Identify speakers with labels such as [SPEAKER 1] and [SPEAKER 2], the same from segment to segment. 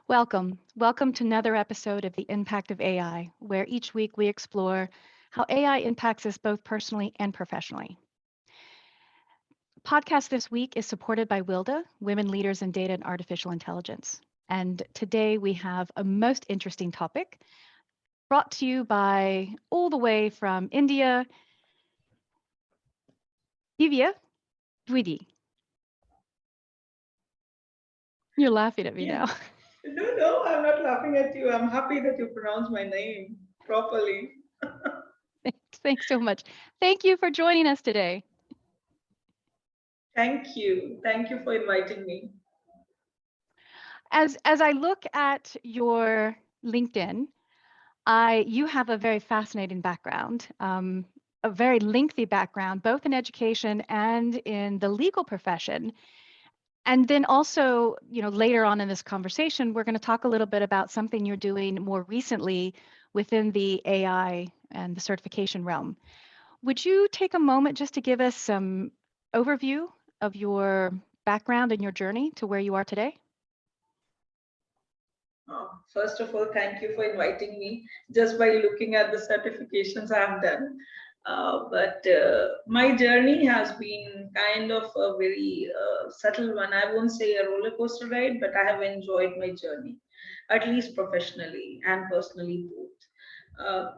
[SPEAKER 1] Welcome to another episode of The Impact of AI, where each week we explore how AI impacts us both personally and professionally. Podcast this week is supported by WILDA, Women Leaders in Data and Artificial Intelligence. And today we have a most interesting topic brought to you by all the way from India, Divya, Dwivedi. You're laughing at me
[SPEAKER 2] Yeah.
[SPEAKER 1] now.
[SPEAKER 2] No, I'm not laughing at you. I'm happy that you pronounce my name properly.
[SPEAKER 1] Thanks so much. Thank you for joining us today.
[SPEAKER 2] Thank you. Thank you for inviting me.
[SPEAKER 1] As I look at your LinkedIn, you have a very fascinating background, a very lengthy background, both in education and in the legal profession. And then also, later on in this conversation, we're going to talk a little bit about something you're doing more recently within the AI and the certification realm. Would you take a moment just to give us some overview of your background and your journey to where you are today?
[SPEAKER 2] First of all, thank you for inviting me just by looking at the certifications I've done. But my journey has been kind of a very subtle one. I won't say a roller coaster ride, but I have enjoyed my journey, at least professionally and personally both.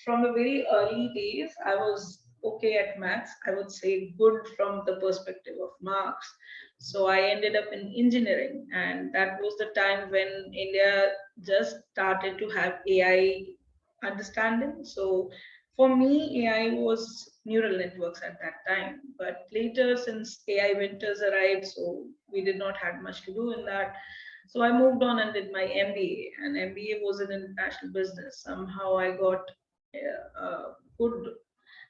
[SPEAKER 2] From the very early days, I was okay at maths. I would say good from the perspective of marks. So I ended up in engineering, and that was the time when India just started to have AI understanding. So for me, AI was neural networks at that time. But later, since AI winters arrived, so we did not have much to do in that. So I moved on and did my MBA, and MBA was in international business. Somehow I got a good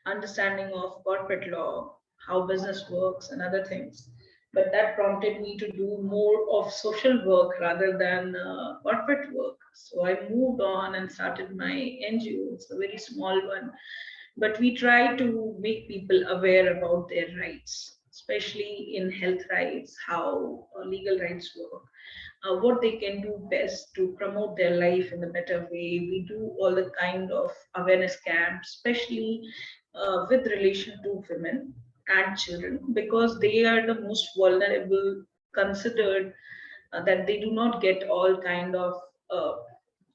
[SPEAKER 2] understanding of corporate law, how business works, and other things. But that prompted me to do more of social work rather than corporate work. So I moved on and started my NGO. It's a very small one, but we try to make people aware about their rights, especially in health rights, how legal rights work, what they can do best to promote their life in a better way. We do all the kind of awareness camps, especially with relation to women and children, because they are the most vulnerable, considered that they do not get all kind of uh,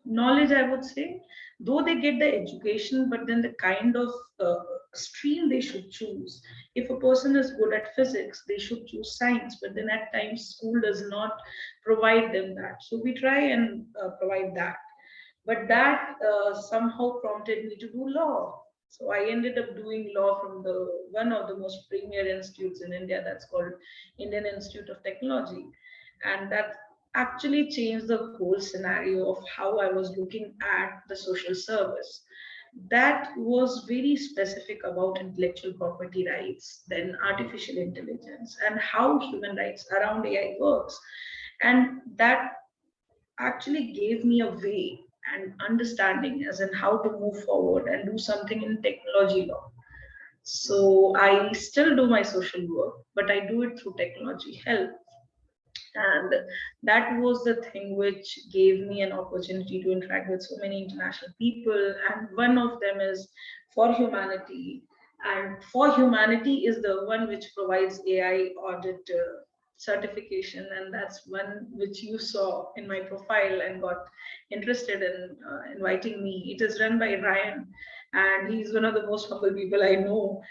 [SPEAKER 2] knowledge, I would say, though they get the education, but then the kind of stream they should choose. If a person is good at physics, they should choose science, but then at times school does not provide them that, so we try and provide that. But that somehow prompted me to do law. So I ended up doing law from the one of the most premier institutes in India, that's called Indian Institute of Technology. And that actually changed the whole scenario of how I was looking at the social service. That was very specific about intellectual property rights, then artificial intelligence, and how human rights around AI works. And that actually gave me a way and understanding as in how to move forward and do something in technology law. So I still do my social work, but I do it through technology help. And that was the thing which gave me an opportunity to interact with so many international people. And one of them is For Humanity. And For Humanity is the one which provides AI audit certification. And that's one which you saw in my profile and got interested in inviting me. It is run by Ryan, and he's one of the most humble people I know.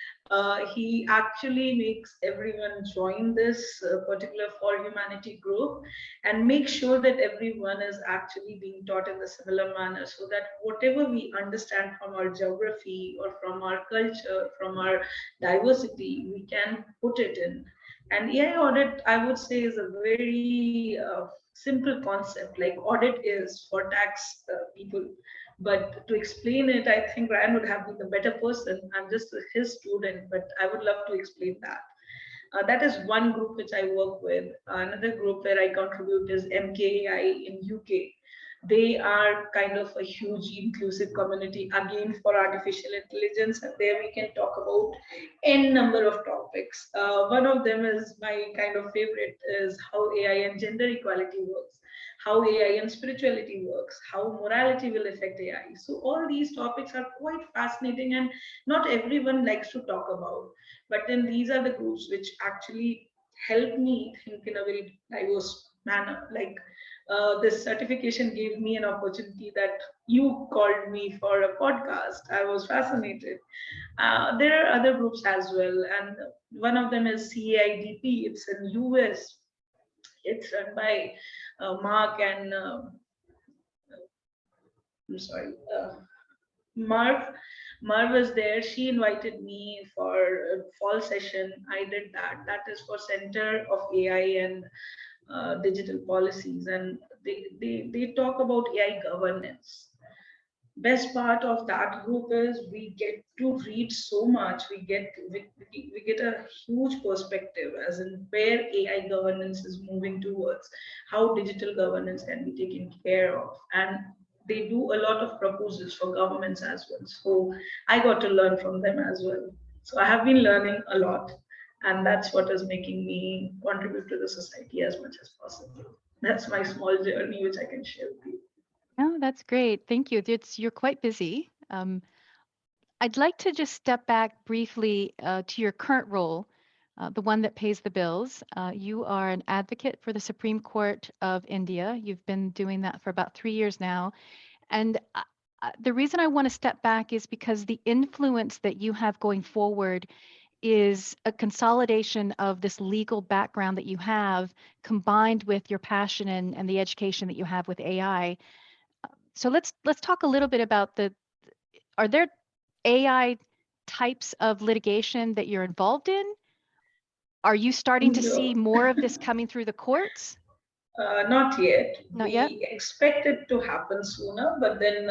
[SPEAKER 2] He actually makes everyone join this particular For Humanity group and make sure that everyone is actually being taught in the similar manner, so that whatever we understand from our geography or from our culture, from our diversity, we can put it in. And AI audit, I would say, is a very simple concept. Like audit is for tax people, but to explain it, I think Ryan would have been the better person. I'm just his student, but I would love to explain that. That is one group which I work with. Another group where I contribute is MKAI in UK. They are kind of a huge inclusive community again for artificial intelligence, and there we can talk about n number of topics. One of them is my kind of favorite is how AI and gender equality works, how AI and spirituality works, how morality will affect AI. So all these topics are quite fascinating, and not everyone likes to talk about. But then these are the groups which actually help me think in a very diverse manner. Like this certification gave me an opportunity that you called me for a podcast. I was fascinated. There are other groups as well, and one of them is CAIDP. It's in US. It's run by Mark and I'm sorry, Marv. Marv was there. She invited me for a fall session. I did that. That is for Center of AI and digital policies, and they talk about AI governance. Best part of that group is we get to read so much. We get a huge perspective as in where AI governance is moving towards, how digital governance can be taken care of, and they do a lot of proposals for governments as well. So I got to learn from them as well. So I have been learning a lot, and that's what is making me contribute to the society as much as possible. That's my small journey which I can share with you.
[SPEAKER 1] Oh, that's great. Thank you. You're quite busy. I'd like to just step back briefly to your current role, the one that pays the bills. You are an advocate for the Supreme Court of India. You've been doing that for about 3 years now. And the reason I want to step back is because the influence that you have going forward is a consolidation of this legal background that you have combined with your passion and the education that you have with AI. So let's talk a little bit about are there AI types of litigation that you're involved in? Are you starting to see
[SPEAKER 2] No.
[SPEAKER 1] more of this coming through the courts?
[SPEAKER 2] Not yet.
[SPEAKER 1] Not yet?
[SPEAKER 2] We expect it to happen sooner, but then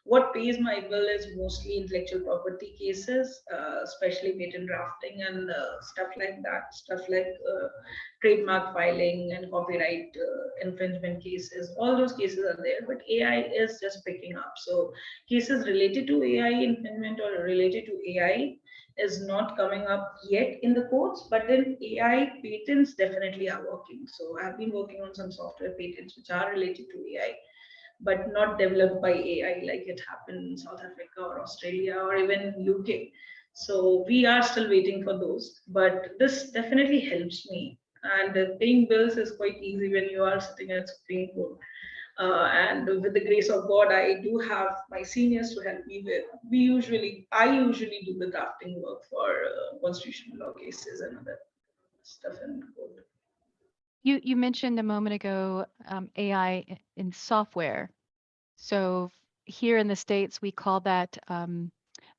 [SPEAKER 2] what pays my bill is mostly intellectual property cases, especially patent drafting and stuff like that. Stuff like trademark filing and copyright infringement cases. All those cases are there, but AI is just picking up. So cases related to AI infringement or related to AI is not coming up yet in the courts, but then AI patents definitely are working. So I've been working on some software patents which are related to AI, but not developed by AI like it happened in South Africa or Australia or even UK. So we are still waiting for those, but this definitely helps me. And paying bills is quite easy when you are sitting at Supreme Court. And with the grace of God, I do have my seniors to help me with. I usually do the drafting work for constitutional law cases and other stuff in court.
[SPEAKER 1] You mentioned a moment ago AI in software. So here in the States, we call that,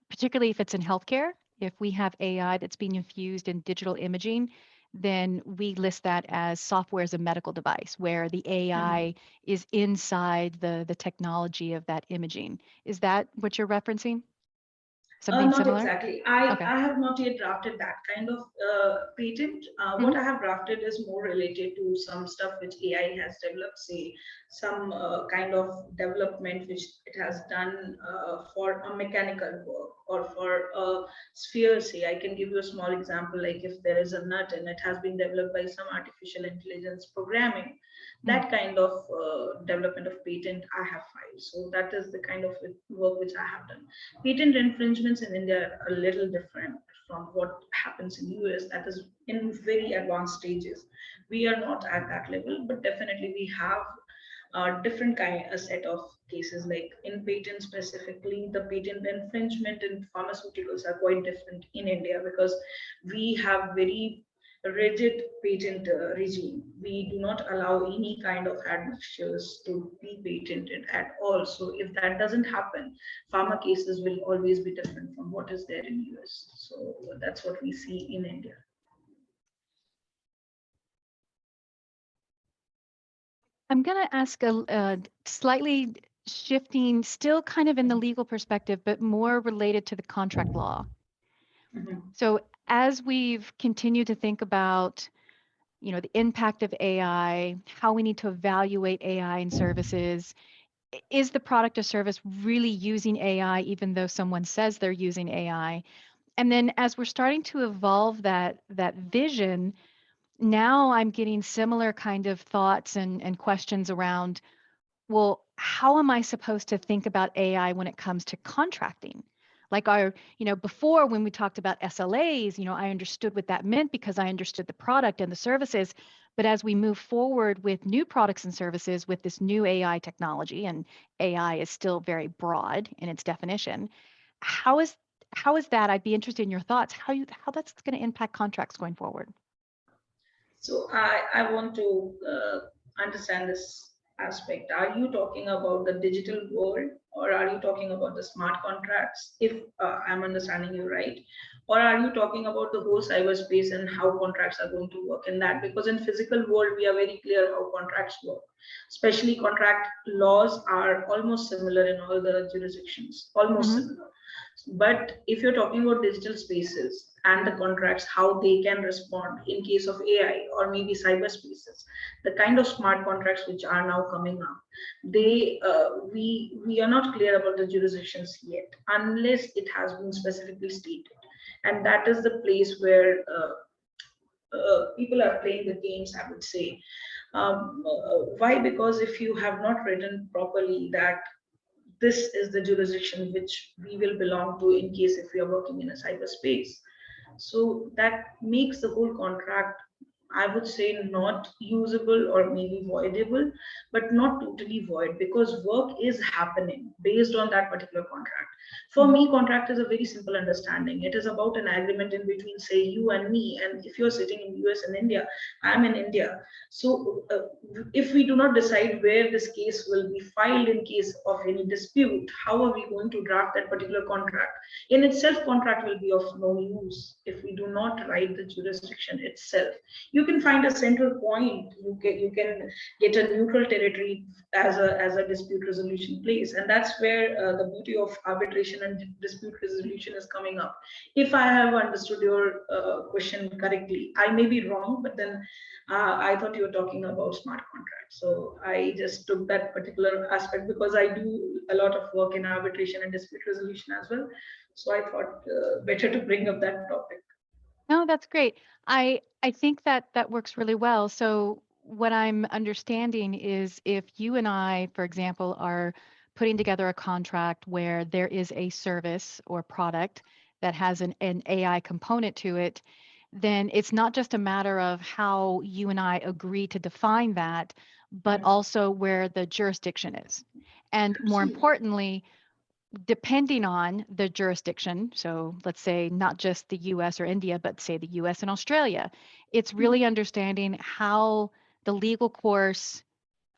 [SPEAKER 1] particularly if it's in healthcare, if we have AI that's being infused in digital imaging, then we list that as software as a medical device, where the
[SPEAKER 2] Mhm.
[SPEAKER 1] AI is inside the technology of that imaging. Is that what you're referencing? Something
[SPEAKER 2] Not
[SPEAKER 1] similar?
[SPEAKER 2] exactly. I,
[SPEAKER 1] Okay.
[SPEAKER 2] I have not yet drafted that kind of patent. What
[SPEAKER 1] Hmm.
[SPEAKER 2] I have drafted is more related to some stuff which AI has developed, say some kind of development which it has done for a mechanical work or for a sphere. Say, I can give you a small example, like if there is a nut and it has been developed by some artificial intelligence programming, that kind of development of patent I have filed. So that is the kind of work which I have done. Patent infringements in India are a little different from what happens in US. That is in very advanced stages. We are not at that level, but definitely we have a different kind, a set of cases. Like in patent specifically, the patent infringement in pharmaceuticals are quite different in India because we have very rigid patent regime. We do not allow any kind of admixtures to be patented at all. So if that doesn't happen, pharma cases will always be different from what is there in US. So that's what we see in India.
[SPEAKER 1] I'm going to ask a slightly shifting, still kind of in the legal perspective, but more related to the contract law.
[SPEAKER 2] Mhm.
[SPEAKER 1] So as we've continued to think about the impact of AI, how we need to evaluate AI in services. Is the product or service really using AI, even though someone says they're using AI? And then as we're starting to evolve that vision, now I'm getting similar kind of thoughts and questions around, well, how am I supposed to think about AI when it comes to contracting? Like before when we talked about SLAs, I understood what that meant because I understood the product and the services. But as we move forward with new products and services with this new AI technology, and AI is still very broad in its definition, how is how is that? I'd be interested in your thoughts. How that's going to impact contracts going forward.
[SPEAKER 2] So I want to understand this aspect. Are you talking about the digital world, or are you talking about the smart contracts, if I'm understanding you right? Or are you talking about the whole cyberspace and how contracts are going to work in that? Because in physical world, we are very clear how contracts work. Especially contract laws are almost similar in all the jurisdictions, almost
[SPEAKER 1] Mm-hmm.
[SPEAKER 2] similar. But if you're talking about digital spaces and the contracts, how they can respond in case of AI or maybe cyberspaces, the kind of smart contracts which are now coming up, they we are not clear about the jurisdictions yet unless it has been specifically stated, and that is the place where people are playing the games, I would say. Why? Because if you have not written properly that this is the jurisdiction which we will belong to in case if we are working in a cyberspace. So that makes the whole contract, I would say, not usable or maybe voidable, but not totally void because work is happening based on that particular contract. For
[SPEAKER 1] Mm-hmm.
[SPEAKER 2] me, contract is a very simple understanding. It is about an agreement in between, say, you and me. And if you're sitting in US and India, I'm in India. So if we do not decide where this case will be filed in case of any dispute, how are we going to draft that particular contract? In itself, contract will be of no use if we do not write the jurisdiction itself. You can find a central point. You can get a neutral territory as a dispute resolution place, and that's where the beauty of arbitration and dispute resolution is coming up. If I have understood your question correctly, I may be wrong, but then I thought you were talking about smart contracts, so I just took that particular aspect because I do a lot of work in arbitration and dispute resolution as well. So I thought better to bring up that topic.
[SPEAKER 1] No, that's great. I think that that works really well. So what I'm understanding is if you and I, for example, are putting together a contract where there is a service or product that has an AI component to it, then it's not just a matter of how you and I agree to define that, but
[SPEAKER 2] Mhm.
[SPEAKER 1] also where the jurisdiction is. And more
[SPEAKER 2] Absolutely.
[SPEAKER 1] importantly, depending on the jurisdiction, so let's say not just the US or India, but say the US and Australia, it's
[SPEAKER 2] Mhm.
[SPEAKER 1] really understanding how the legal course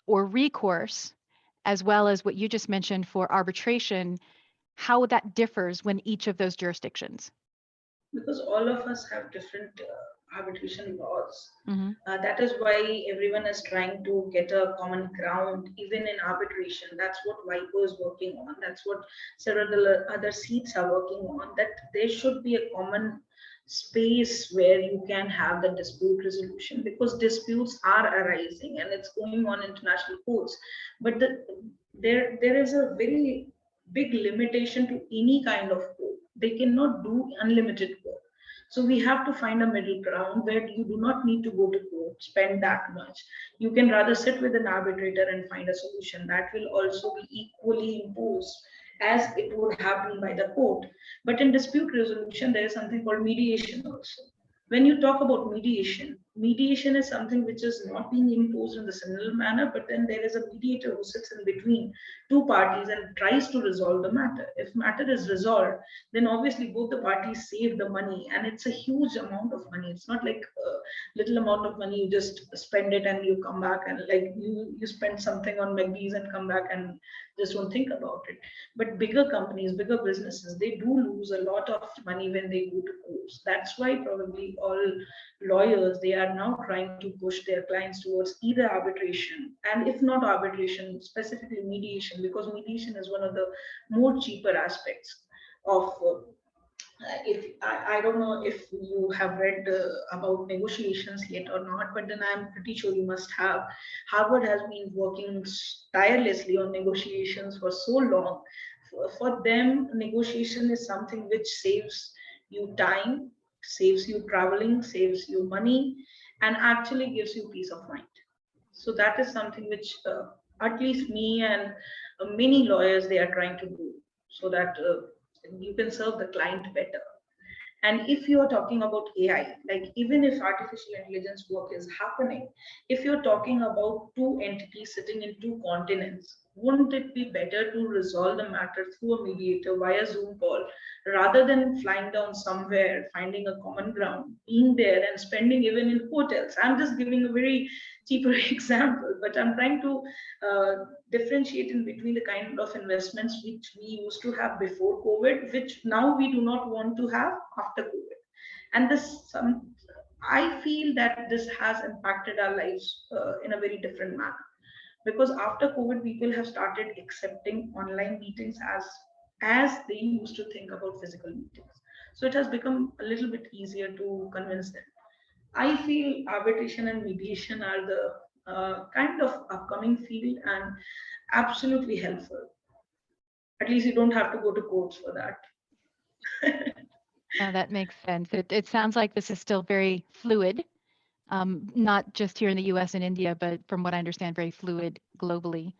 [SPEAKER 1] or recourse, as well as what you just mentioned for arbitration, how that differs when each of those jurisdictions.
[SPEAKER 2] Because all of us have different arbitration laws.
[SPEAKER 1] Hmm.
[SPEAKER 2] That is why everyone is trying to get a common ground, even in arbitration. That's what WIPO is working on. That's what several other seats are working on. That there should be a common space where you can have the dispute resolution because disputes are arising and it's going on international courts. But there is a very big limitation to any kind of court. They cannot do unlimited work. So we have to find a middle ground where you do not need to go to court, spend that much. You can rather sit with an arbitrator and find a solution that will also be equally imposed as it would have been by the court. But in dispute resolution, there is something called mediation also. When you talk about mediation, mediation is something which is not being imposed in the similar manner, but then there is a mediator who sits in between two parties and tries to resolve the matter. If matter is resolved, then obviously both the parties save the money, and it's a huge amount of money. It's not like a little amount of money you just spend it and you come back and like you spend something on McDee's and come back and just don't think about it. But bigger companies, bigger businesses, they do lose a lot of money when they go to courts. That's why probably all lawyers, they are now trying to push their clients towards either arbitration, and if not arbitration, specifically mediation, because mediation is one of the more cheaper aspects of I don't know if you have read about negotiations yet or not, but then I'm pretty sure you must have. Harvard has been working tirelessly on negotiations for so long. For them, negotiation is something which saves you time, saves you traveling, saves you money, and actually gives you peace of mind. So that is something which at least me and many lawyers they are trying to do, so that you can serve the client better. And if you are talking about AI, like even if artificial intelligence work is happening, if you're talking about two entities sitting in two continents, wouldn't it be better to resolve the matter through a mediator via Zoom call rather than flying down somewhere, finding a common ground, being there and spending even in hotels? I'm just giving a very cheaper example, but I'm trying to uh, differentiate in between the kind of investments which we used to have before COVID, which now we do not want to have after COVID. And this, I feel that this has impacted our lives in a very different manner, because after COVID, people have started accepting online meetings as they used to think about physical meetings. So it has become a little bit easier to convince them. I feel arbitration and mediation are the kind of upcoming field and absolutely helpful. At least you don't have to go to courts for that.
[SPEAKER 1] That makes sense. It sounds like this is still very fluid, not just here in the US and India, but from what I understand, very fluid globally.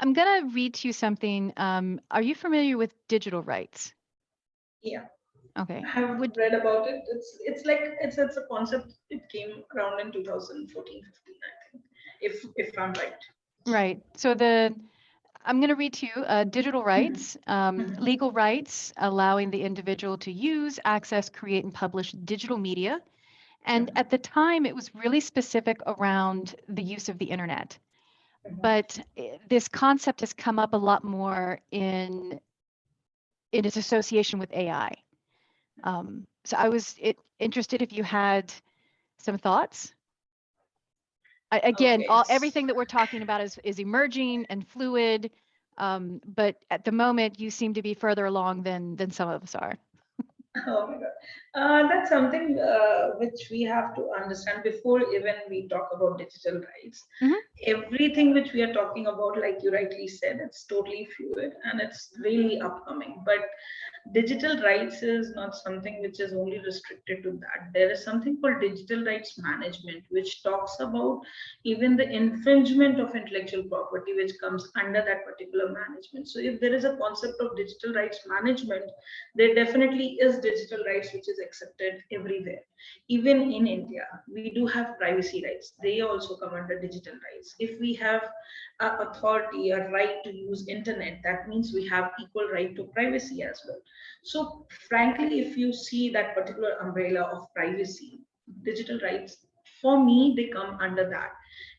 [SPEAKER 1] I'm going to read to you something. Are you familiar with digital rights?
[SPEAKER 2] Yeah,
[SPEAKER 1] Okay.
[SPEAKER 2] I have
[SPEAKER 1] Would
[SPEAKER 2] read about it. It's like it's a concept. It came around in 2014, 15, I think, if I'm right.
[SPEAKER 1] right. So I'm going to read to you digital
[SPEAKER 2] Mhm,
[SPEAKER 1] rights,
[SPEAKER 2] mhm,
[SPEAKER 1] legal rights, allowing the individual to use, access, create, and publish digital media. And
[SPEAKER 2] mhm,
[SPEAKER 1] at the time, it was really specific around the use of the internet.
[SPEAKER 2] mhm.
[SPEAKER 1] But this concept has come up a lot more in its association with AI. So I was interested if you had some thoughts. Again,
[SPEAKER 2] Okay.
[SPEAKER 1] everything that we're talking about is emerging and fluid, but at the moment, you seem to be further along than some of us are.
[SPEAKER 2] Oh my God. That's something which we have to understand before even we talk about digital rights.
[SPEAKER 1] Hmm.
[SPEAKER 2] Everything which we are talking about, like you rightly said, it's totally fluid and it's really upcoming. But digital rights is not something which is only restricted to that. There is something called digital rights management, which talks about even the infringement of intellectual property, which comes under that particular management. So if there is a concept of digital rights management, there definitely is digital rights which is accepted everywhere. Even in India, we do have privacy rights. They also come under digital rights. If we have a authority, a right to use internet, that means we have equal right to privacy as well. So frankly, if you see that particular umbrella of privacy, digital rights, for me, they come under that.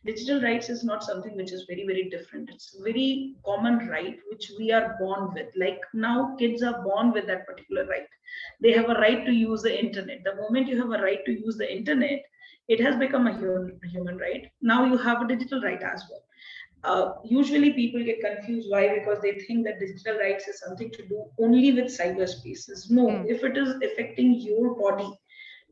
[SPEAKER 2] Digital rights is not something which is very, very different. It's very common right which we are born with. Like now, kids are born with that particular right. They have a right to use the internet. The moment you have a right to use the internet, it has become a human right. Now you have a digital right as well. Usually people get confused. Why? Because they think that digital rights is something to do only with cyberspaces. No,
[SPEAKER 1] Mm.
[SPEAKER 2] if it is affecting your body,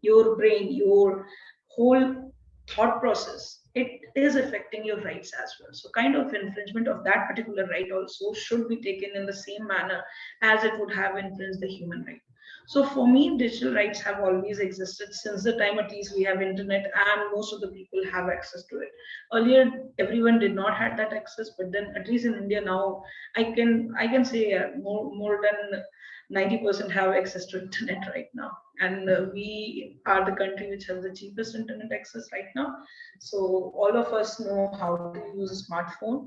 [SPEAKER 2] your brain, your whole thought process, it is affecting your rights as well. So kind of infringement of that particular right also should be taken in the same manner as it would have infringed the human right. So for me, digital rights have always existed since the time at least we have internet and most of the people have access to it. Earlier, everyone did not had that access, but then at least in India now, I can say more than 90% have access to internet right now, and we are the country which has the cheapest internet access right now. So all of us know how to use a smartphone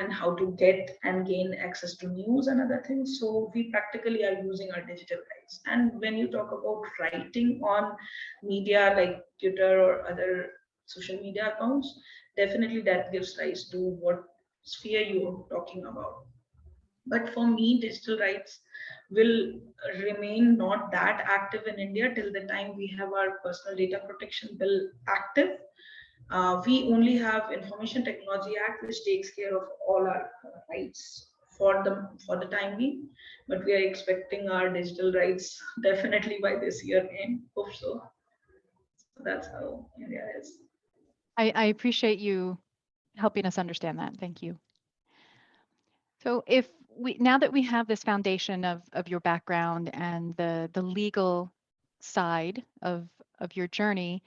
[SPEAKER 2] and how to get and gain access to news and other things. So we practically are using our digital rights. And when you talk about writing on media like Twitter or other social media accounts, definitely that gives rise to what sphere you're talking about. But for me, digital rights will remain not that active in India till the time we have our personal data protection bill active. We only have Information Technology Act, which takes care of all our rights for the time being, but we are expecting our digital rights definitely by this year end. Hope so. So that's how India is.
[SPEAKER 1] I appreciate you helping us understand that. Thank you. So if we now that we have this foundation of your background and the legal side of your journey,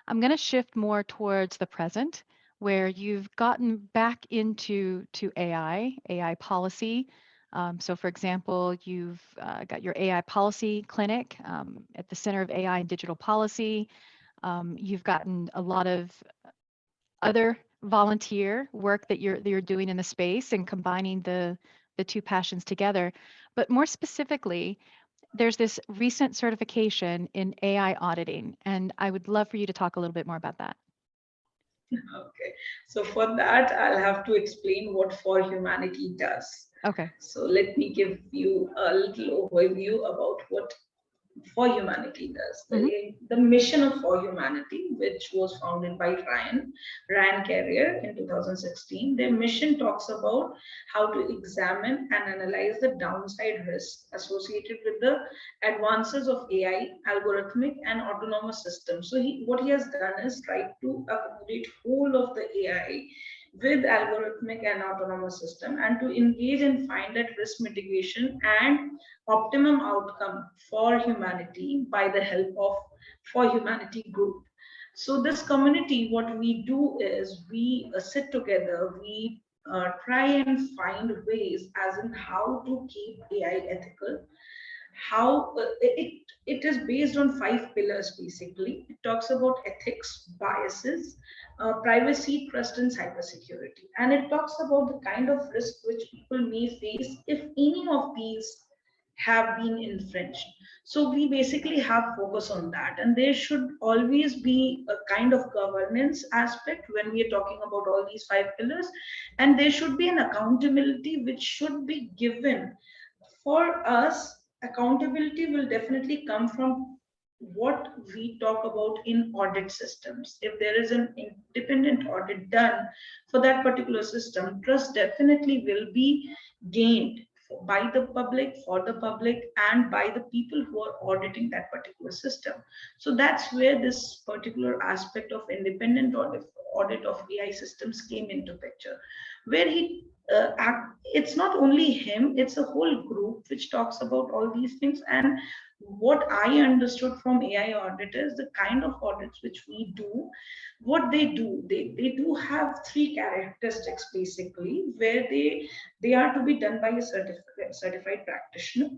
[SPEAKER 1] I'm going to shift more towards the present, where you've gotten back into AI policy. So, for example, you've got your AI policy clinic at the Center of AI and Digital Policy. You've gotten a lot of other volunteer work that you're doing in the space and combining the two passions together. But more specifically, there's this recent certification in AI auditing, and I would love for you to talk a little bit more about that.
[SPEAKER 2] Okay, so for that, I'll have to explain what For Humanity does.
[SPEAKER 1] Okay.
[SPEAKER 2] So let me give you a little overview about what For Humanity does.
[SPEAKER 1] Hmm.
[SPEAKER 2] The mission of For Humanity, which was founded by Ryan Carrier in 2016, their mission talks about how to examine and analyze the downside risks associated with the advances of AI, algorithmic and autonomous systems. So what he has done is tried to accommodate whole of the AI with algorithmic and autonomous system and to engage and find that risk mitigation and optimum outcome for humanity by the help of For Humanity group. So this community, what we do is we sit together, we try and find ways as in how to keep AI ethical, how it is based on five pillars. Basically it talks about ethics, biases, privacy, trust and cybersecurity, and it talks about the kind of risk which people may face if any of these have been infringed. So we basically have focus on that, and there should always be a kind of governance aspect when we are talking about all these five pillars, and there should be an accountability which should be given. For us, accountability will definitely come from what we talk about in audit systems. If there is an independent audit done for that particular system, trust definitely will be gained by the public, for the public, and by the people who are auditing that particular system. So that's where this particular aspect of independent audit of AI systems came into picture, where it's not only him, it's a whole group which talks about all these things. And what I understood from AI auditors, the kind of audits which we do, what they do have three characteristics basically, where they are to be done by a certified practitioner.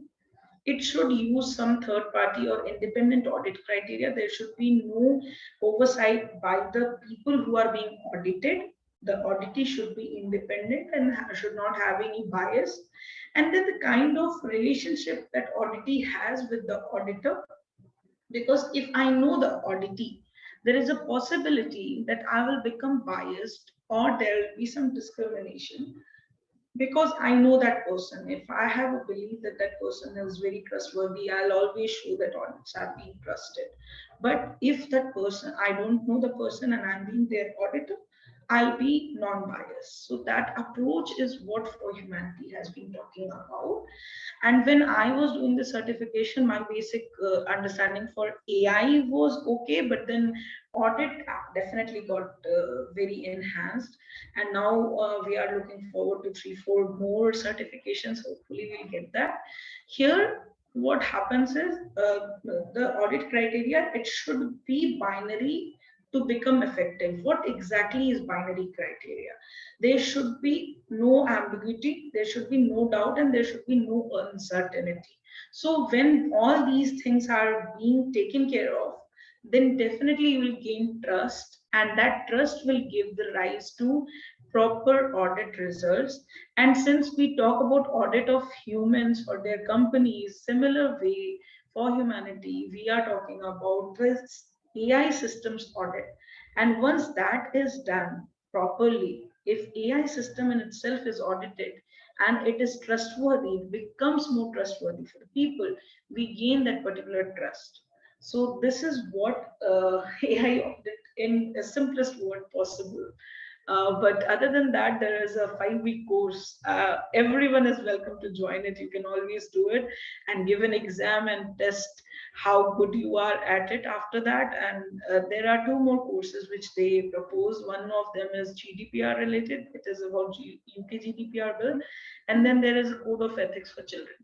[SPEAKER 2] It should use some third party or independent audit criteria. There should be no oversight by the people who are being audited. The auditee should be independent and should not have any bias. And then the kind of relationship that auditee has with the auditor, because if I know the auditee, there is a possibility that I will become biased or there will be some discrimination, because I know that person. If I have a belief that that person is very trustworthy, I'll always show that audits are being trusted. But if that person, I don't know the person and I'm being their auditor, I'll be non-biased. So that approach is what For Humanity has been talking about. And when I was doing the certification, my basic understanding for AI was okay, but then audit definitely got very enhanced. And now we are looking forward to 3 4 more certifications. Hopefully we'll get that. Here what happens is the audit criteria, it should be binary to become effective. What exactly is binary criteria? There should be no ambiguity, there should be no doubt, and there should be no uncertainty. So when all these things are being taken care of, then definitely you will gain trust, and that trust will give the rise to proper audit results. And since we talk about audit of humans or their companies, similar way For Humanity, we are talking about this AI systems audit. And once that is done properly, if AI system in itself is audited and it is trustworthy, it becomes more trustworthy for the people, we gain that particular trust. So this is what AI audit in the simplest word possible. But other than that, there is a 5 week course. Everyone is welcome to join it. You can always do it and give an exam and test how good you are at it after that. And there are two more courses which they propose. One of them is GDPR related, it is about UK GDPR bill. And then there is a code of ethics for children,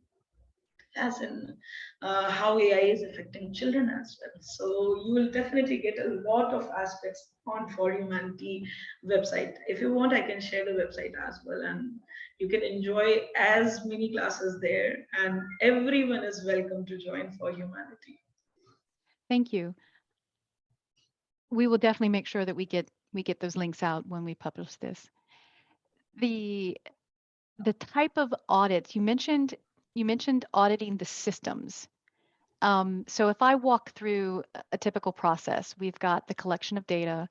[SPEAKER 2] as in how AI is affecting children as well. So you will definitely get a lot of aspects on For Humanity website. If you want, I can share the website as well, and you can enjoy as many classes there. And everyone is welcome to join For Humanity.
[SPEAKER 1] Thank you. We will definitely make sure that we get those links out when we publish this. The the type of audits you mentioned auditing the systems. So if I walk through a typical process, we've got the collection of data,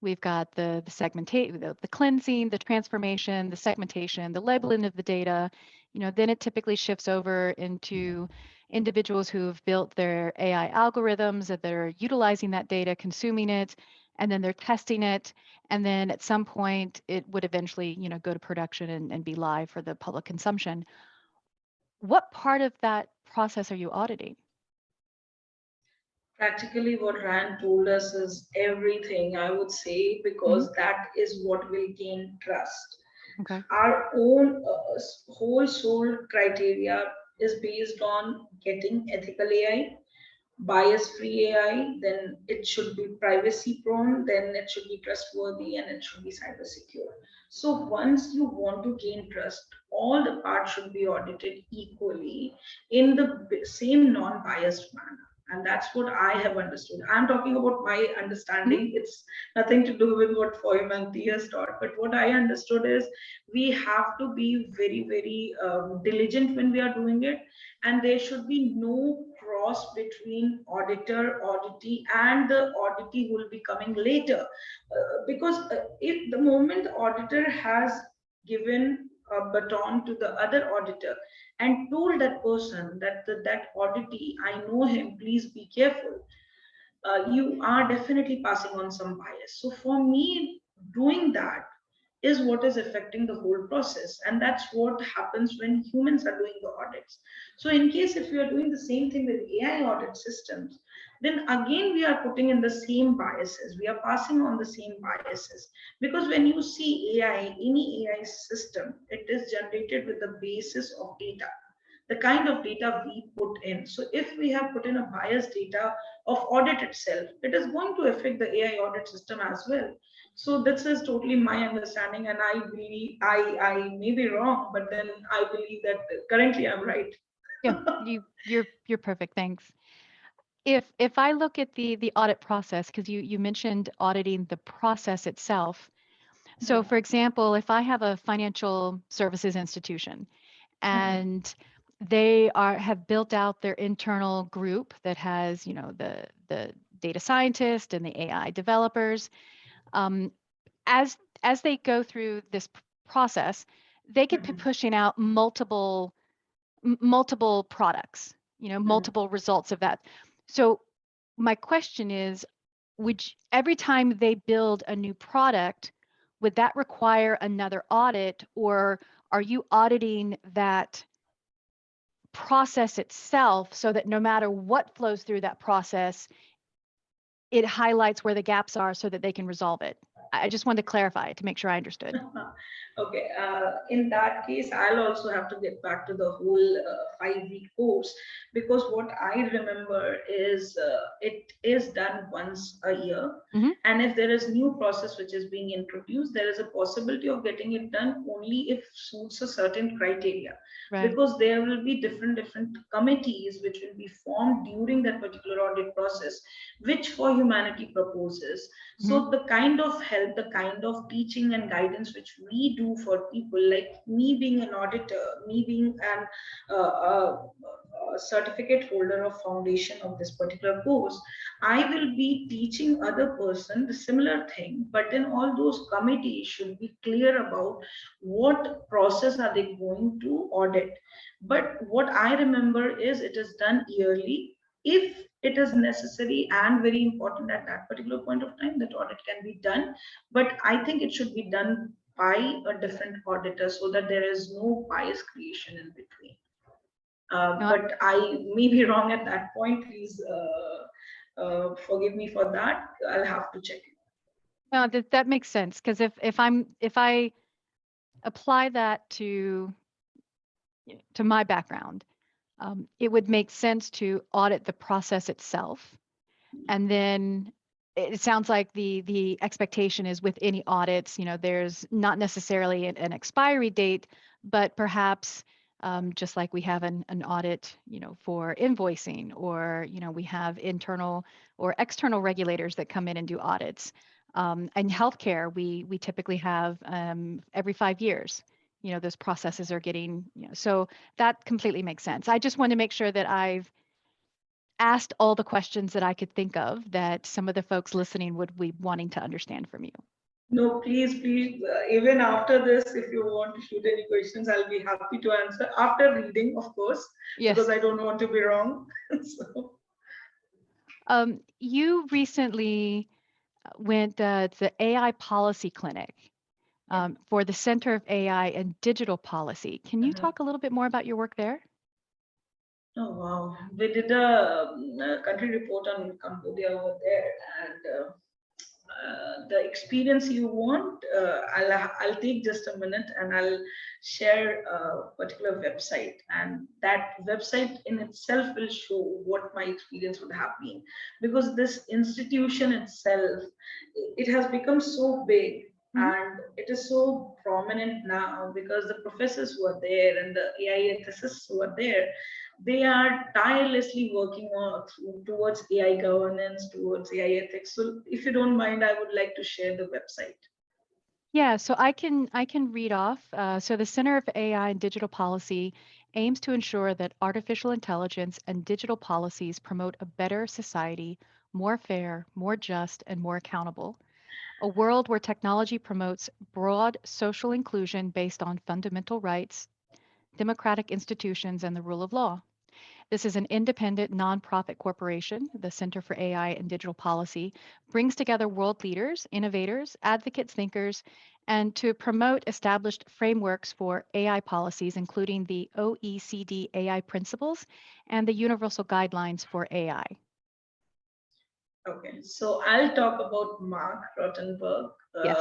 [SPEAKER 1] we've got the segmentation, the cleansing, the transformation, the segmentation, the labeling of the data. Then it typically shifts over into individuals who have built their AI algorithms, that they're utilizing that data, consuming it, and then they're testing it. And then at some point, it would eventually, go to production and be live for the public consumption. What part of that process are you auditing?
[SPEAKER 2] Practically, what Rand told us is everything, I would say,
[SPEAKER 1] Hmm.
[SPEAKER 2] because that is what will gain trust.
[SPEAKER 1] Okay.
[SPEAKER 2] Our own whole soul criteria is based on getting ethical AI, bias free AI, then it should be privacy prone, then it should be trustworthy, and it should be cyber secure. So once you want to gain trust, all the parts should be audited equally in the same non biased manner. And that's what I have understood. I'm talking about my
[SPEAKER 1] Hmm.
[SPEAKER 2] understanding. It's nothing to do with what Foyman has taught. But what I understood is we have to be very, very diligent when we are doing it, and there should be no cross between auditor, auditee, and the auditee who will be coming later. Because if the moment the auditor has given a baton to the other auditor and told that person that that auditee, I know him, please be careful, you are definitely passing on some bias. So for me, doing that is what is affecting the whole process. And that's what happens when humans are doing the audits. So in case if you are doing the same thing with AI audit systems, then again we are putting in the same biases. We are passing on the same biases. Because when you see AI, any AI system, it is generated with the basis of data, the kind of data we put in. So if we have put in a biased data of audit itself, it is going to affect the AI audit system as well. So this is totally my understanding, and I believe I may be wrong, but then I believe that currently I'm right.
[SPEAKER 1] Yeah, you're perfect. Thanks. If I look at the audit process, because you mentioned auditing the process itself. So
[SPEAKER 2] Mhm,
[SPEAKER 1] for example, if I have a financial services institution
[SPEAKER 2] mhm,
[SPEAKER 1] and they have built out their internal group that has, the data scientist and the AI developers, um, as as they go through this process, they could be
[SPEAKER 2] mhm,
[SPEAKER 1] pushing out multiple products,
[SPEAKER 2] mhm.
[SPEAKER 1] multiple results of that. So my question is, every time they build a new product, would that require another audit, or are you auditing that process itself so that no matter what flows through that process, it highlights where the gaps are so that they can resolve it? I just wanted to clarify to make sure I understood.
[SPEAKER 2] Okay, in that case, I'll also have to get back to the whole 5 week course, because what I remember is it is done once a year.
[SPEAKER 1] Hmm.
[SPEAKER 2] And if there is new process which is being introduced, there is a possibility of getting it done only if suits a certain criteria,
[SPEAKER 1] Right.
[SPEAKER 2] because there will be different committees which will be formed during that particular audit process, which For Humanity proposes.
[SPEAKER 1] Hmm.
[SPEAKER 2] So the kind of help, the kind of teaching and guidance which we do for people, like me being an auditor, me being an certificate holder of foundation of this particular course, I will be teaching other person the similar thing. But then all those committees should be clear about what process are they going to audit. But what I remember is it is done yearly, if it is necessary and very important at that particular point of time, that audit can be done. But I think it should be done by a different auditor so that there is no bias creation in between.
[SPEAKER 1] Now,
[SPEAKER 2] But I may be wrong at that point. Please forgive me for that. I'll have to check it.
[SPEAKER 1] no, that makes sense because if I apply that to my background, it would make sense to audit the process itself. And then it sounds like the expectation is with any audits, there's not necessarily an expiry date, but perhaps just like we have an audit, for invoicing, or, we have internal or external regulators that come in and do audits. In healthcare, we typically have every 5 years. Those processes are getting, so that completely makes sense. I just want to make sure that I've asked all the questions that I could think of that some of the folks listening would be wanting to understand from you.
[SPEAKER 2] No, please, please, even after this, if you want to shoot any questions, I'll be happy to answer after reading, of course, because
[SPEAKER 1] Yes.
[SPEAKER 2] I don't want to be wrong. So,
[SPEAKER 1] You recently went to the AI Policy Clinic
[SPEAKER 2] yeah.
[SPEAKER 1] for the Center of AI and Digital Policy. Can you
[SPEAKER 2] Mhm.
[SPEAKER 1] talk a little bit more about your work there?
[SPEAKER 2] Oh, wow. We did a country report on Cambodia over there, and the experience you want, I'll take just a minute and I'll share a particular website, and that website in itself will show what my experience would have been, because this institution itself, it has become so big
[SPEAKER 1] Mhm.
[SPEAKER 2] and it is so prominent now because the professors who are there and the AI ethicists who are there, they are tirelessly working on towards AI governance, towards AI ethics. So if you don't mind, I would like to share the website.
[SPEAKER 1] Yeah, so I can read off. So the Center of AI and Digital Policy aims to ensure that artificial intelligence and digital policies promote a better society, more fair, more just, and more accountable. A world where technology promotes broad social inclusion based on fundamental rights, democratic institutions, and the rule of law. This is an independent nonprofit corporation. The Center for AI and Digital Policy brings together world leaders, innovators, advocates, thinkers, and to promote established frameworks for AI policies, including the OECD AI principles and the Universal Guidelines for AI.
[SPEAKER 2] Okay, so I'll talk about Mark Rottenberg.
[SPEAKER 1] Yes.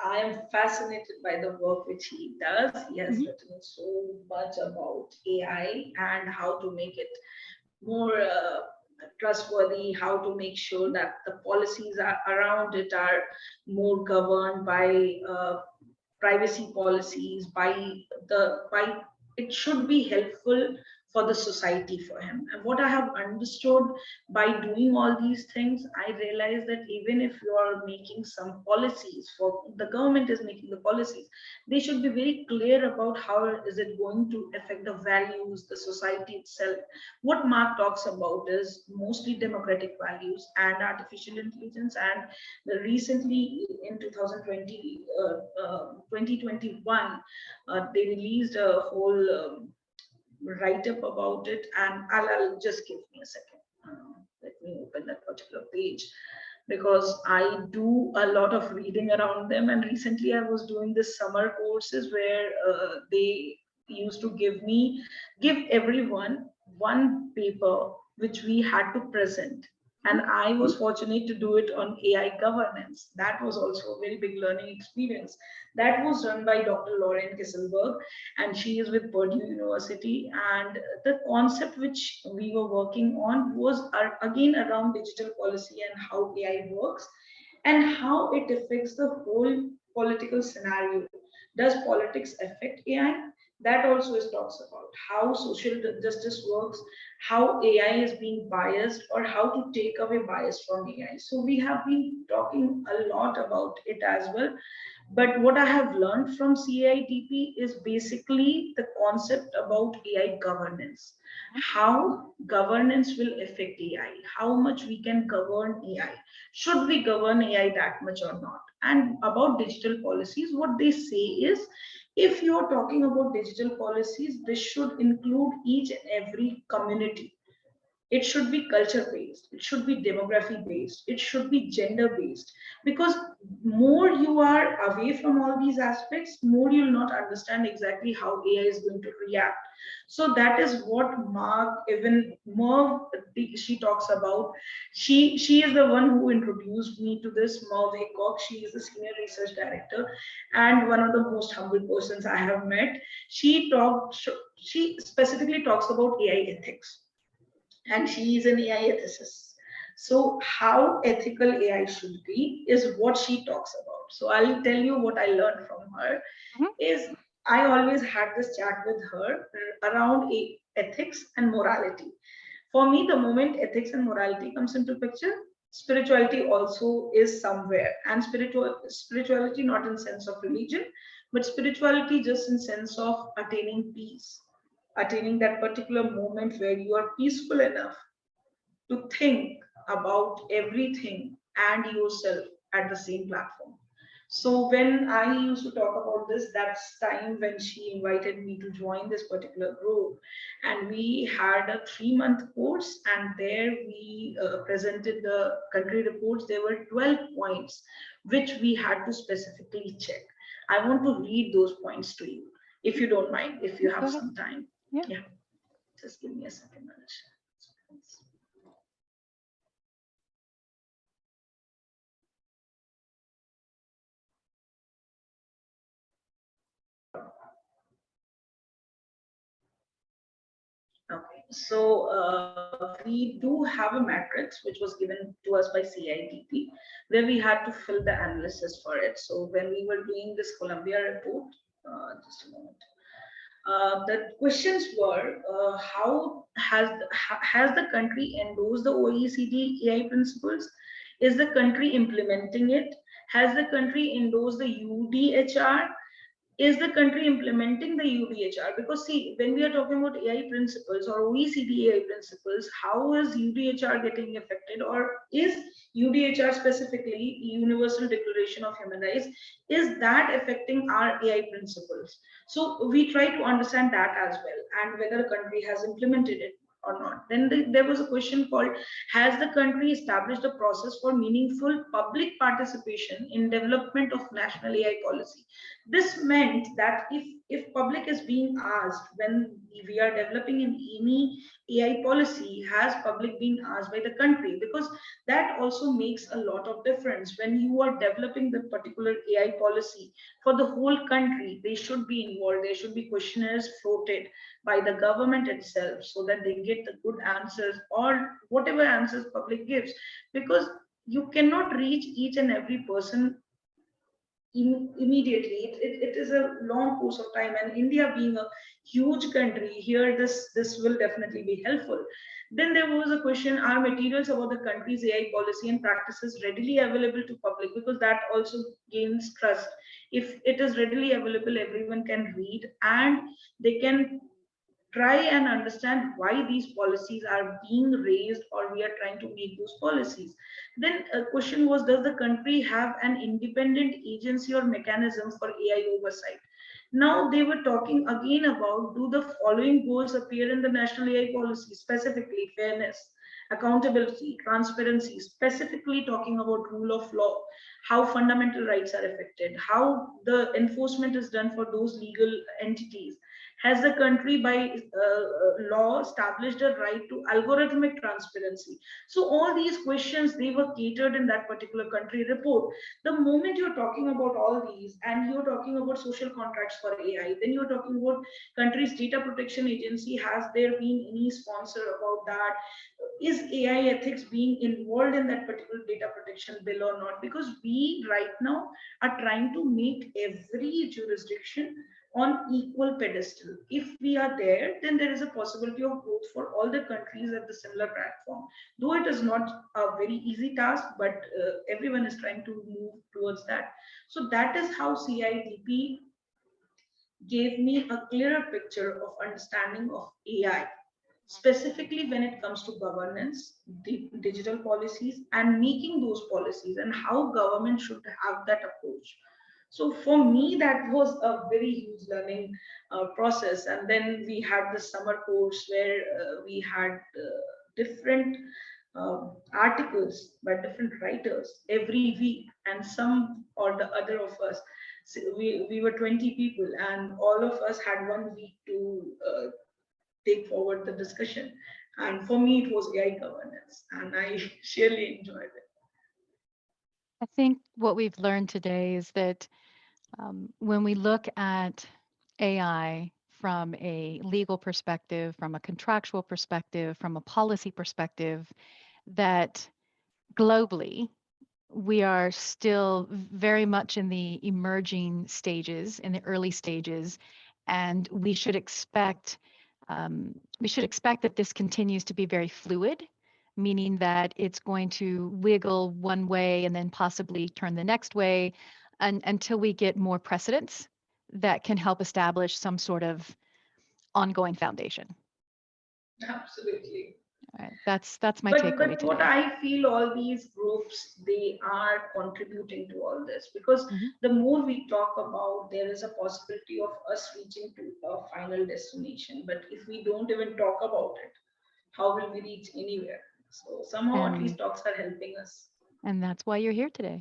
[SPEAKER 2] I am fascinated by the work which he does. He has
[SPEAKER 1] Mhm.
[SPEAKER 2] written so much about AI and how to make it more trustworthy, how to make sure that the policies are around it are more governed by privacy policies, by it should be helpful for the society for him. And what I have understood by doing all these things, I realize that even if you are making some policies, for the government is making the policies, they should be very clear about how is it going to affect the values, the society itself. What Mark talks about is mostly democratic values and artificial intelligence. And recently in 2021, they released a whole write up about it, and I'll just give me a second. Let me open that particular page because I do a lot of reading around them. And recently, I was doing this summer courses where they used to give everyone one paper which we had to present. And I was fortunate to do it on AI governance. That was also a very big learning experience. That was done by Dr. Lauren Kisselberg, and she is with Purdue University. And the concept which we were working on was again around digital policy and how AI works and how it affects the whole political scenario. Does politics affect AI? That also is talks about how social justice works, how AI is being biased, or how to take away bias from AI. So we have been talking a lot about it as well. But what I have learned from CIDP is basically the concept about AI governance. How governance will affect AI, how much we can govern AI. Should we govern AI that much or not? And about digital policies, what they say is if you're talking about digital policies, this should include each and every community. It should be culture based, it should be demography based, it should be gender based, because more you are away from all these aspects, more you'll not understand exactly how AI is going to react. So that is what Mark, even Merv, she talks about. She is the one who introduced me to this. Merv Hickok, she is the senior research director and one of the most humble persons I have met. She specifically talks about AI ethics, and she is an AI ethicist. So, how ethical AI should be is what she talks about. So, I'll tell you what I learned from her.
[SPEAKER 1] Mhm.
[SPEAKER 2] Is I always had this chat with her around ethics and morality. For me, the moment ethics and morality comes into picture, spirituality also is somewhere, and spirituality not in sense of religion, but spirituality just in sense of attaining peace, attaining that particular moment where you are peaceful enough to think about everything and yourself at the same platform. So when I used to talk about this, that's time when she invited me to join this particular group, and we had a 3 month course, and there we presented the country reports. There were 12 points which we had to specifically check. I want to read those points to you, if you don't mind, if you
[SPEAKER 1] Yeah, go
[SPEAKER 2] have
[SPEAKER 1] ahead.
[SPEAKER 2] some time.
[SPEAKER 1] Yeah.
[SPEAKER 2] Yeah, just give me a second, Manish. Okay, so we do have a matrix which was given to us by CIDP, where we had to fill the analysis for it. So when we were doing this Columbia report, just a moment, the questions were, how has the country endorsed the OECD AI principles? Is the country implementing it? Has the country endorsed the UDHR? Is the country implementing the UDHR? Because see, when we are talking about AI principles or OECD AI principles, how is UDHR getting affected, or is UDHR specifically Universal Declaration of Human Rights, is that affecting our AI principles? So we try to understand that as well, and whether a country has implemented it or not. Then there was a question called, has the country established a process for meaningful public participation in development of national AI policy? This meant that if public is being asked when we are developing in any AI policy, has public been asked by the country? Because that also makes a lot of difference when you are developing the particular AI policy for the whole country. They should be involved. There should be questionnaires floated by the government itself so that they get the good answers or whatever answers public gives, because you cannot reach each and every person immediately. It is a long course of time, and India being a huge country here, this will definitely be helpful. Then there was a question, are materials about the country's AI policy and practices readily available to public? Because that also gains trust. If it is readily available, everyone can read and they can try and understand why these policies are being raised, or we are trying to make those policies. Then a question was, does the country have an independent agency or mechanism for AI oversight? Now they were talking again about, do the following goals appear in the national AI policy, specifically fairness, accountability, transparency, specifically talking about rule of law, how fundamental rights are affected, how the enforcement is done for those legal entities. Has the country by law established a right to algorithmic transparency? So all these questions, they were catered in that particular country report. The moment you're talking about all these and you're talking about social contracts for AI, then you're talking about country's data protection agency, has there been any sponsor about that? Is AI ethics being involved in that particular data protection bill or not? Because we right now are trying to make every jurisdiction on equal pedestal. If we are there, then there is a possibility of growth for all the countries at the similar platform. Though it is not a very easy task, but everyone is trying to move towards that. So that is how CIDP gave me a clearer picture of understanding of AI, specifically when it comes to governance, digital policies, and making those policies, and how government should have that approach. So for me, that was a very huge learning process. And then we had the summer course where we had different articles by different writers every week, and some or the other of us, we were 20 people, and all of us had 1 week to take forward the discussion. And for me, it was AI governance, and I surely enjoyed it.
[SPEAKER 1] I think what we've learned today is that when we look at AI from a legal perspective, from a contractual perspective, from a policy perspective, that globally, we are still very much in the emerging stages, in the early stages, and we should expect that this continues to be very fluid, meaning that it's going to wiggle one way and then possibly turn the next way, until we get more precedents that can help establish some sort of ongoing foundation.
[SPEAKER 2] Absolutely.
[SPEAKER 1] All right, that's my
[SPEAKER 2] But
[SPEAKER 1] takeaway
[SPEAKER 2] what
[SPEAKER 1] today.
[SPEAKER 2] I feel, all these groups, they are contributing to all this, because
[SPEAKER 1] Mhm.
[SPEAKER 2] the more we talk about, there is a possibility of us reaching to a final destination. But if we don't even talk about it, how will we reach anywhere? So somehow at
[SPEAKER 1] And
[SPEAKER 2] least talks are helping us.
[SPEAKER 1] and that's why you're here today,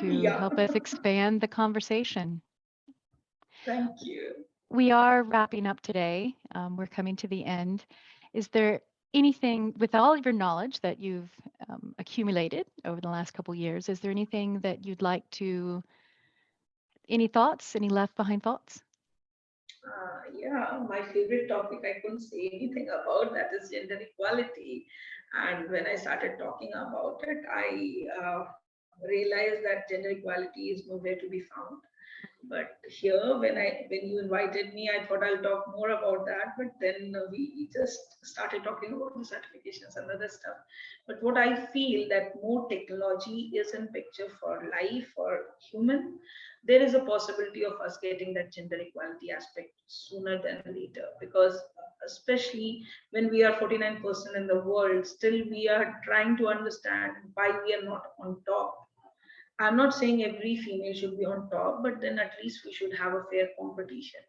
[SPEAKER 1] to
[SPEAKER 2] Yeah.
[SPEAKER 1] help us expand the conversation.
[SPEAKER 2] Thank you.
[SPEAKER 1] We are wrapping up today. We're coming to the end. Is there anything, with all of your knowledge that you've accumulated over the last couple years, is there anything that you'd like to, any thoughts, any left behind thoughts?
[SPEAKER 2] Yeah, my favorite topic, I couldn't say anything about, that is gender equality. And when I started talking about it, I realized that gender equality is nowhere to be found. But here, when you invited me, I thought I'll talk more about that. But then we just started talking about the certifications and other stuff. But what I feel, that more technology is in picture for life or human, there is a possibility of us getting that gender equality aspect sooner than later. Because especially when we are 49% in the world, still we are trying to understand why we are not on top. I'm not saying every female should be on top, but then at least we should have a fair competition.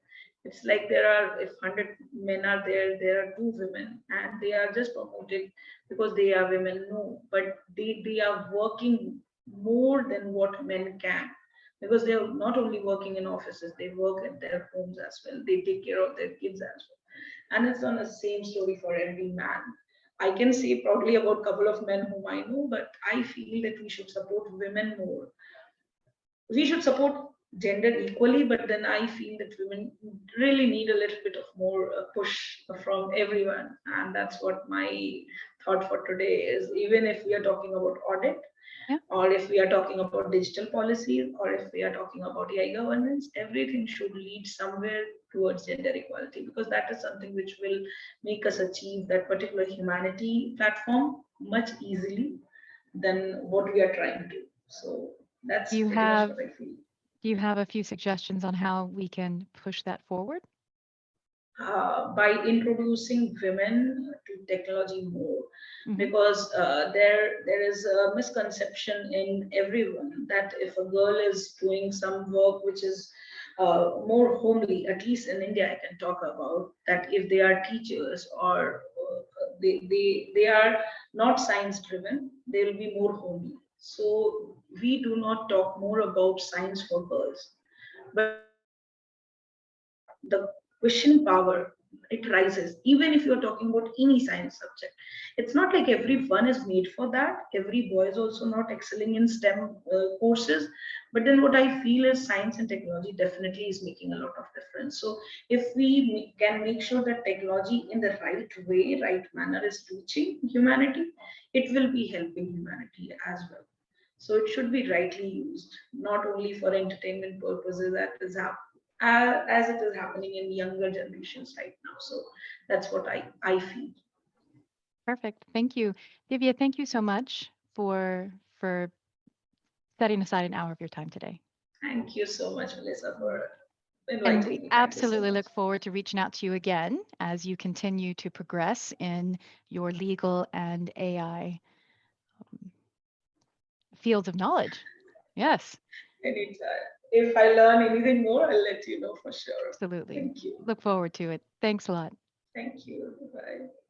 [SPEAKER 2] It's like there are, if 100 men are there, there are two women, and they are just promoted because they are women. No, but they are working more than what men can, because they are not only working in offices, they work at their homes as well. They take care of their kids as well. And it's on the same story for every man. I can say proudly about a couple of men whom I know, but I feel that we should support women more. We should support gender equally, but then I feel that women really need a little bit of more push from everyone. And that's what my thought for today is. Even if we are talking about audit,
[SPEAKER 1] Yeah.
[SPEAKER 2] or if we are talking about digital policies, or if we are talking about AI governance, everything should lead somewhere towards gender equality, because that is something which will make us achieve that particular humanity platform much easily than what we are trying to. So
[SPEAKER 1] Do
[SPEAKER 2] that's
[SPEAKER 1] you
[SPEAKER 2] pretty much
[SPEAKER 1] have
[SPEAKER 2] what I feel.
[SPEAKER 1] do you have a few suggestions on how we can push that forward?
[SPEAKER 2] By introducing women to technology more,
[SPEAKER 1] Hmm.
[SPEAKER 2] because there is a misconception in everyone that if a girl is doing some work which is more homely, at least in India I can talk about that, if they are teachers or they are not science driven, they will be more homely. So we do not talk more about science for girls, but the question power, it rises. Even if you're talking about any science subject, it's not like everyone is made for that. Every boy is also not excelling in STEM courses. But then what I feel is science and technology definitely is making a lot of difference. So if we can make sure that technology in the right way, right manner is reaching humanity, it will be helping humanity as well. So it should be rightly used, not only for entertainment purposes, as it is happening in younger generations right now. So that's what I feel.
[SPEAKER 1] Perfect. Thank you. Divya, thank you so much for setting aside an hour of your time today.
[SPEAKER 2] Thank you so much, Melissa,
[SPEAKER 1] Mm.
[SPEAKER 2] for
[SPEAKER 1] And
[SPEAKER 2] inviting
[SPEAKER 1] we
[SPEAKER 2] me. Thank you so
[SPEAKER 1] absolutely
[SPEAKER 2] much.
[SPEAKER 1] look forward to reaching out to you again as you continue to progress in your legal and AI fields of knowledge. Yes,
[SPEAKER 2] Anytime. If I learn anything more, I'll let you know for sure.
[SPEAKER 1] absolutely.
[SPEAKER 2] Thank you.
[SPEAKER 1] Look forward to it. Thanks a lot.
[SPEAKER 2] Thank you. Bye.